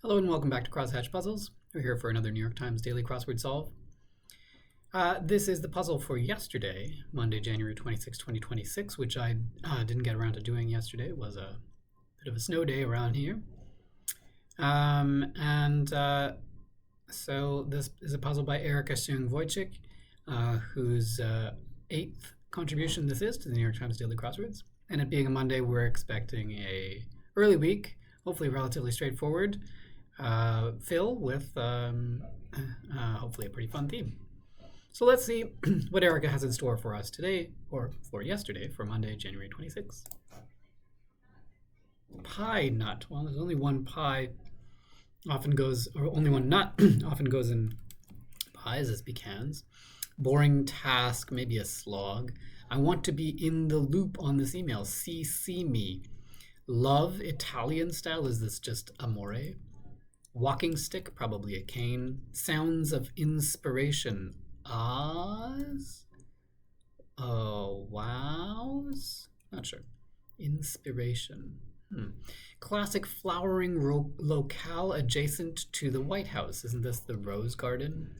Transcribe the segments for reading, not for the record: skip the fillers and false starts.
Hello and welcome back to Crosshatch Puzzles. We're here for another New York Times Daily Crossword Solve. This is the puzzle for yesterday, Monday, January 26, 2026, which I didn't get around to doing yesterday. It was a bit of a snow day around here. So this is a puzzle by Erica Hsiung Wojcik, whose 8th contribution this is to the New York Times Daily Crosswords. And it being a Monday, we're expecting a early week, hopefully relatively straightforward, fill with hopefully a pretty fun theme. So let's see what Erica has in store for us today, or for yesterday, for Monday, January 26th. Pie nut. Well, there's only one pie often goes, or only one nut often goes in pies as pecans. Boring task, maybe a slog. I want to be in the loop on this email. CC me. Love, Italian style. Is this just amore? Walking stick, probably a cane. Sounds of inspiration. Ahs? Oh, wows? Not sure. Inspiration. Classic flowering locale adjacent to the White House. Isn't this the Rose Garden?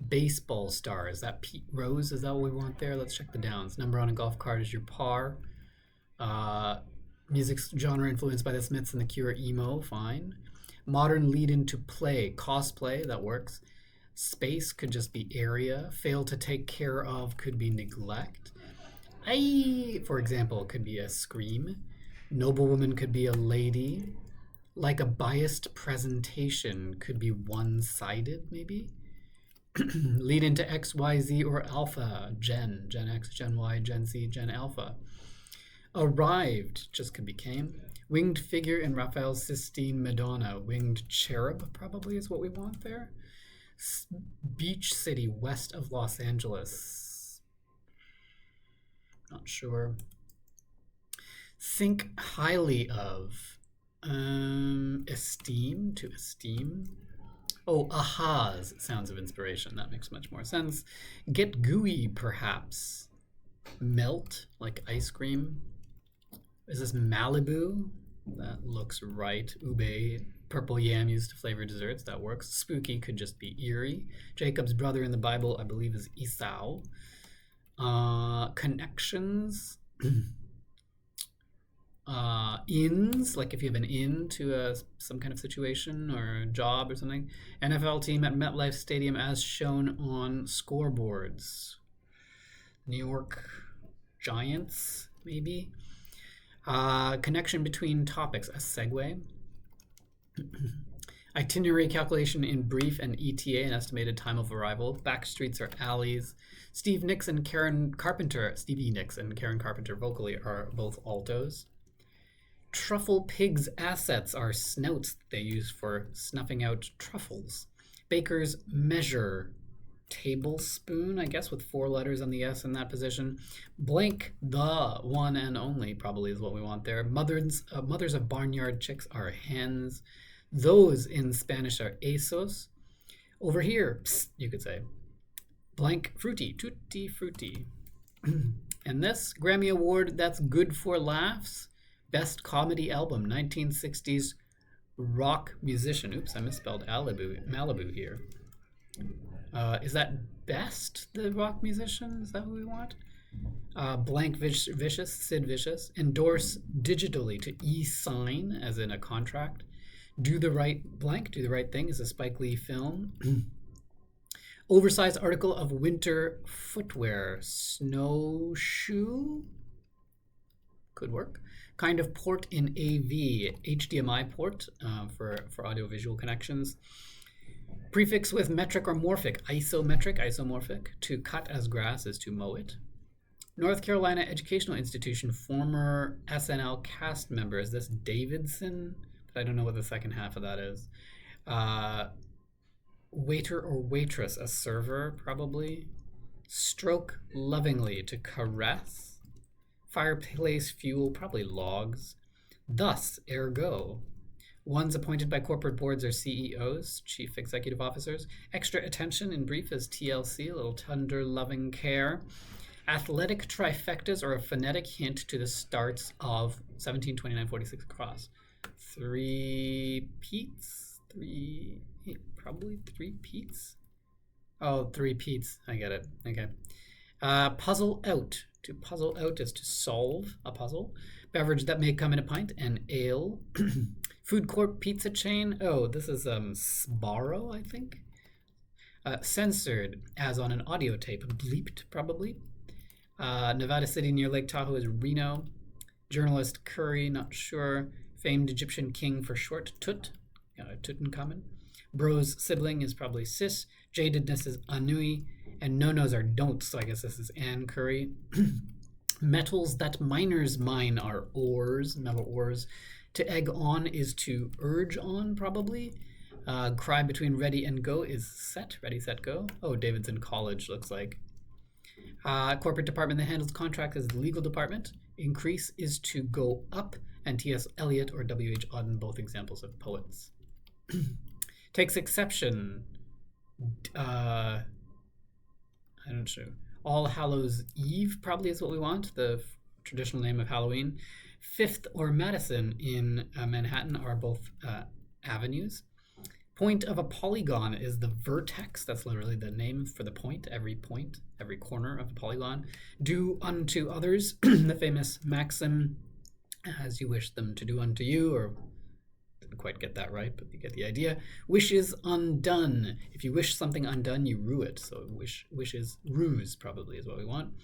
Baseball star. Is that Pete Rose? Is that what we want there? Let's check the downs. Number on a golf cart is your par. Music genre influenced by the Smiths and the Cure. Emo. Fine. Modern lead into play. Cosplay. That works. Space could just be area. Fail to take care of could be neglect. For example, could be a scream. Noblewoman could be a lady. Like a biased presentation could be one-sided, maybe. Lead into X, Y, Z, or Alpha. Gen X, Gen Y, Gen Z, Gen Alpha. Arrived, just could be came. Winged figure in Raphael's Sistine Madonna. Winged cherub probably is what we want there. Beach city west of Los Angeles. Not sure. Think highly of. Esteem, to esteem. Oh, ahas, sounds of inspiration. That makes much more sense. Get gooey, perhaps. Melt, like ice cream. Is this Malibu? That looks right. Ube, purple yam used to flavor desserts. That works. Spooky could just be eerie. Jacob's brother in the Bible, I believe, is Esau. Connections. Ins, like if you have an in to some kind of situation or a job or something. NFL team at MetLife Stadium as shown on scoreboards. New York Giants, maybe. Connection between topics, a segue. Itinerary calculation in brief and ETA, an estimated time of arrival. Back streets are alleys. Stevie Nicks and Karen Carpenter vocally are both altos. Truffle pigs' assets are snouts they use for snuffing out truffles. Baker's measure. Tablespoon, I guess, with 4 letters on the S in that position. Blank, the one and only, probably is what we want there. Mothers of barnyard chicks are hens. Those in Spanish are esos. Over here, psst, you could say. Blank, fruity, tutti frutti. And this Grammy Award, that's good for laughs. Best comedy album, 1960s rock musician. Oops, I misspelled Malibu here. Is that best, the rock musician? Is that who we want? Blank Vicious, Sid Vicious. Endorse digitally to e-sign, as in a contract. Do the right thing is a Spike Lee film. Oversized article of winter footwear. Snowshoe? Could work. Kind of port in AV. HDMI port for audiovisual connections. Prefix with metric or morphic. Isomorphic. To cut as grass is to mow it. North Carolina Educational Institution, former SNL cast member. Is this Davidson? But I don't know what the second half of that is. Waiter or waitress, a server, probably. Stroke lovingly, to caress. Fireplace fuel, probably logs. Thus, ergo. Ones appointed by corporate boards are CEOs, chief executive officers. Extra attention in brief is TLC, a little tender loving care. Athletic trifectas are a phonetic hint to the starts of 17, 29, 46 across. Three-peats? Probably three Pete's. Oh, three Pete's. I get it. Okay. Puzzle out. To puzzle out is to solve a puzzle. Beverage that may come in a pint. An ale. Food court pizza chain. Oh, this is Sbarro, I think. Censored, as on an audio tape. Bleeped, probably. Nevada City near Lake Tahoe is Reno. Journalist Curry, not sure. Famed Egyptian king for short, Tut. Tutankhamun. Bro's sibling is probably Sis. Jadedness is Anui. And no-nos are don't, so I guess this is Ann Curry. Metals that miners mine are ores, metal ores. To egg on is to urge on, probably. Cry between ready and go is set. Ready, set, go. Oh, Davidson College looks like. Corporate department that handles contracts is the legal department. Increase is to go up. And T.S. Eliot or W.H. Auden, both examples of poets. Takes exception. I'm not sure. All Hallows Eve probably is what we want, the traditional name of Halloween. Fifth or Madison in Manhattan are both avenues. Point of a polygon is the vertex. That's literally the name for the point, every corner of a polygon. Do unto others, the famous maxim, as you wish them to do unto you, or didn't quite get that right, but you get the idea. Wish is undone. If you wish something undone, you rue it. So wish is ruse, probably, is what we want.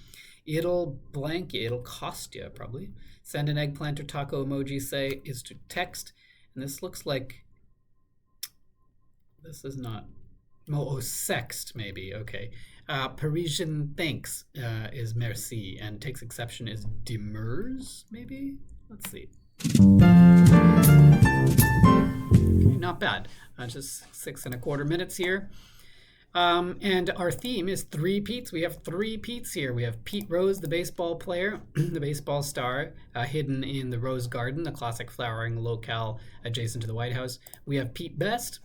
It'll blank you. It'll cost you, probably. Send an eggplant or taco emoji, say, is to text. And this looks like... This is not... Oh, sext, maybe. Okay. Parisian thanks is merci. And takes exception is demurs, maybe? Let's see. Okay, not bad. Just 6 1/4 minutes here. And our theme is three Pete's. We have three Pete's here. We have Pete Rose, the baseball player, the baseball star, hidden in the Rose Garden, the classic flowering locale adjacent to the White House. We have Pete Best,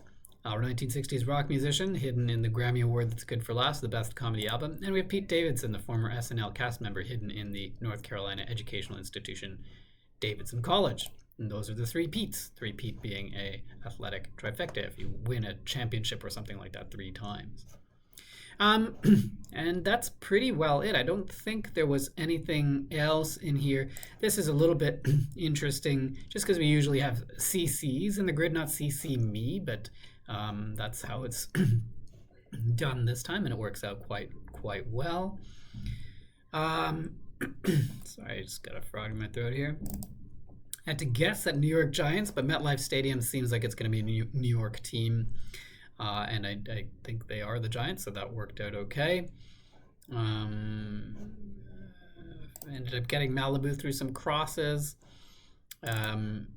our 1960s rock musician, hidden in the Grammy Award that's good for last, the best comedy album. And we have Pete Davidson, the former SNL cast member, hidden in the North Carolina educational institution, Davidson College. And those are the three Pete's. Three Pete being a athletic trifecta if you win a championship or something like that 3 times. And that's pretty well it. I don't think there was anything else in here. This is a little bit interesting just because we usually have CCs in the grid, not CC me, but that's how it's done this time, and it works out quite well. Sorry, I just got a frog in my throat here. I had to guess at New York Giants, but MetLife Stadium seems like it's going to be a New York team, and I think they are the Giants, so that worked out okay. Ended up getting Malibu through some crosses.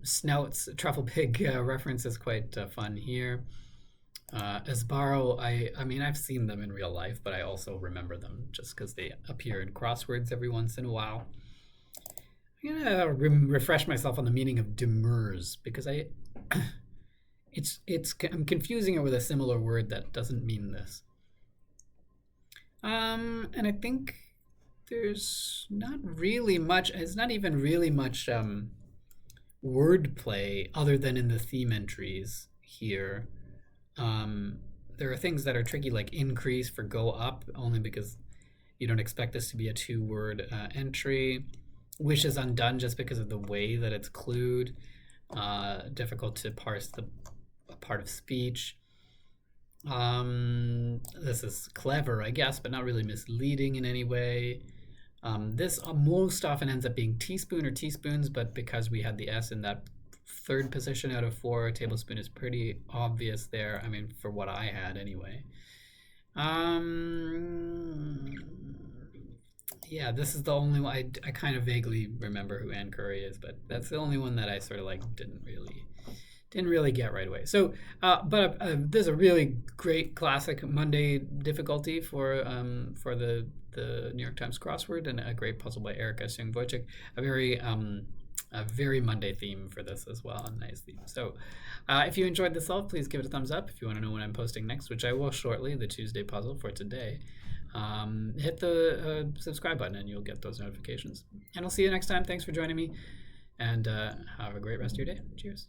Snout's Truffle Pig reference is quite fun here. Sbarro, I mean, I've seen them in real life, but I also remember them just because they appear in crosswords every once in a while. I'm gonna refresh myself on the meaning of demurs because I'm confusing it with a similar word that doesn't mean this. And I think there's not really much. It's not even really much wordplay other than in the theme entries here. There are things that are tricky, like increase for go up, only because you don't expect this to be a 2-word entry. Wish is undone just because of the way that it's clued. Difficult to parse the part of speech. This is clever, I guess, but not really misleading in any way. This most often ends up being teaspoon or teaspoons, but because we had the S in that 3rd position out of 4, tablespoon is pretty obvious there. I mean, for what I had anyway. Yeah, this is the only one. I kind of vaguely remember who Ann Curry is, but that's the only one that I sort of like didn't really get right away. So, but there's a really great classic Monday difficulty for the New York Times crossword, and a great puzzle by Erica Hsiung Wojcik. A very Monday theme for this as well, a nice theme. So, if you enjoyed this solve, please give it a thumbs up. If you want to know when I'm posting next, which I will shortly, the Tuesday puzzle for today, hit the subscribe button and you'll get those notifications. And I'll see you next time. Thanks for joining me, and have a great rest of your day. Cheers.